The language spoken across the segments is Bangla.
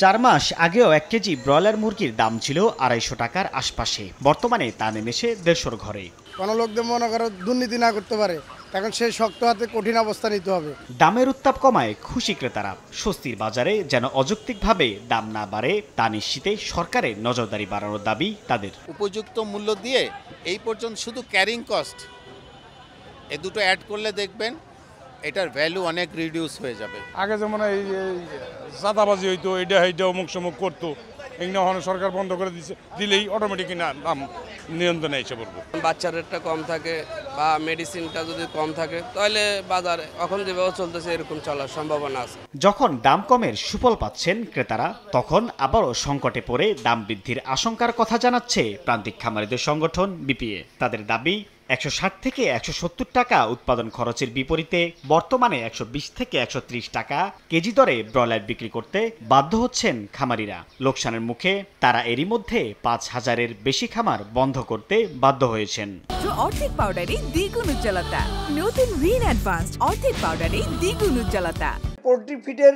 4 মাস আগেও 1 কেজি ব্রয়লার মুরগির দাম ছিল 250 টাকার আশপাশে। বর্তমানে তা নেমেছে 150 ঘরে। কোনো লোকদের মনে করো দুর্নীতি না করতে পারে, এখন সেই শক্ত হাতে কঠিন অবস্থা নিতে হবে। দামের উত্তাপ কমায় খুশি ক্রেতারা। স্বস্তির বাজারে যেন অযৌক্তিকভাবে দাম না বাড়ে তা নিশ্চিতে সরকারের নজরদারি বাড়ানোর দাবি তাদের। উপযুক্ত মূল্য দিয়ে এই পর্যন্ত শুধু ক্যারিং কস্ট এ দুটো অ্যাড করলে দেখবেন এটার ভ্যালু অনেক রিডিউস হয়ে যাবে। আগে যেমন এই চাঁদাবাজি হইতো, এইটা অমুক সমুক করতো, এগুলো সরকার বন্ধ করে দিলেই অটোমেটিক দাম নিয়ন্ত্রণে এসে পড়বে। বাচ্চার রেটটা কম থাকে বা মেডিসিনটা যদি কম থাকে তাহলে বাজার এখন যেভাবে চলতেছে এরকম চলার সম্ভাবনা আছে। যখন দাম কমের সুফল পাচ্ছেন ক্রেতারা, তখন আবারও সংকটে পড়ে দাম বৃদ্ধির আশঙ্কার কথা জানাচ্ছে প্রান্তিক খামারিদের সংগঠন বিপিএ। তাদের দাবি 160 থেকে 170 টাকা উৎপাদন খরচের বিপরীতে বর্তমানে 120 থেকে 130 টাকা কেজি দরে ব্রয়লার বিক্রি করতে বাধ্য হচ্ছেন খামারিরা। লোকসানের মুখে তারা এরই মধ্যে 5000-এর বেশি খামার বন্ধ করতে বাধ্য হয়েছেন। অর্ধেক পাউডারে দ্বিগুণ উজ্জ্বলতা। নতুন রিন অ্যাডভান্সড অর্ধেক পাউডারে দ্বিগুণ উজ্জ্বলতা। পোল্ট্রি ফিডের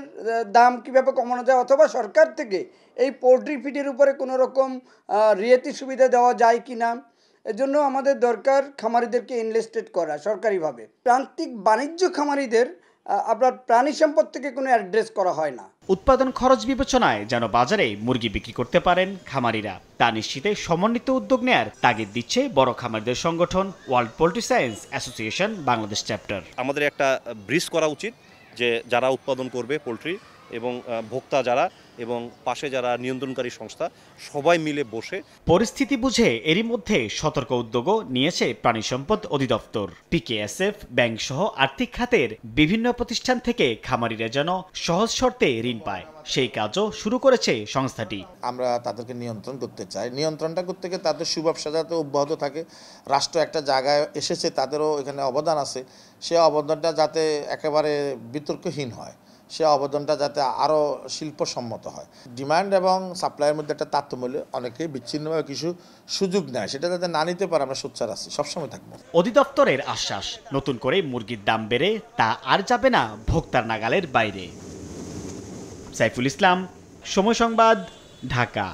দাম কিভাবে কমানো যায়, অথবা সরকার থেকে এই পোল্ট্রি ফিডের উপরে কোনো রকম রিয়ায়তি সুবিধা দেওয়া যায় কিনা, এজন্য আমাদের দরকার খামারিদেরকে ইনভেস্টেড করা সরকারিভাবে। প্রান্তিক বাণিজ্য খামারিদের আপনার প্রাণী সম্পদ থেকে কোনো অ্যাড্রেস করা হয় না। উৎপাদন খরচ বিবেচনায় যেন বাজারে মুরগি বিক্রি করতে পারেন খামারিরা, তা নিশ্চিতে সমন্বিত উদ্যোগ নেয়ার তাগিদ দিচ্ছে বড় খামারিদের সংগঠন world poultry science association Bangladesh chapter. আমাদের একটা ব্রিজ করা উচিত যে যারা উৎপাদন করবে পোলট্রি এবং ভোক্তা যারা এবং পাশে যারা নিয়ন্ত্রণকারী সংস্থা সবাই মিলে বসে পরিস্থিতি বুঝে এরই মধ্যে সতর্ক উদ্যোগও নিয়েছে প্রাণী সম্পদ অধিদপ্তর। পিকেএসএফ, ব্যাংক সহ আর্থিক খাতের বিভিন্ন প্রতিষ্ঠান থেকে খামারিরা যেন সহজ শর্তে ঋণ পায়, সেই কাজও শুরু করেছে সংস্থাটি। আমরা তাদেরকে নিয়ন্ত্রণ করতে চাই। নিয়ন্ত্রণটা করতে গিয়ে তাদের সুব্যবসা যাতে অব্যাহত থাকে, রাষ্ট্র একটা জায়গায় এসেছে, তাদেরও এখানে অবদান আছে, সে অবদানটা যাতে একেবারে বিতর্কহীন হয়, সে অবদানটা যাতে আরও শিল্পসম্মত হয়। ডিমান্ড এবং সাপ্লাইয়ের মধ্যে একটা তারতম্য, অনেকেই বিচ্ছিন্নভাবে কিছু সুযোগ নেয়, সেটা যাতে না নিতে পারে আমরা সোচ্চার আছি, সবসময় থাকবো। অধিদপ্তরের আশ্বাস, নতুন করে মুরগির দাম বেড়ে তা আর যাবে না ভোক্তার নাগালের বাইরে। সাইফুল ইসলাম, সময় সংবাদ, ঢাকা।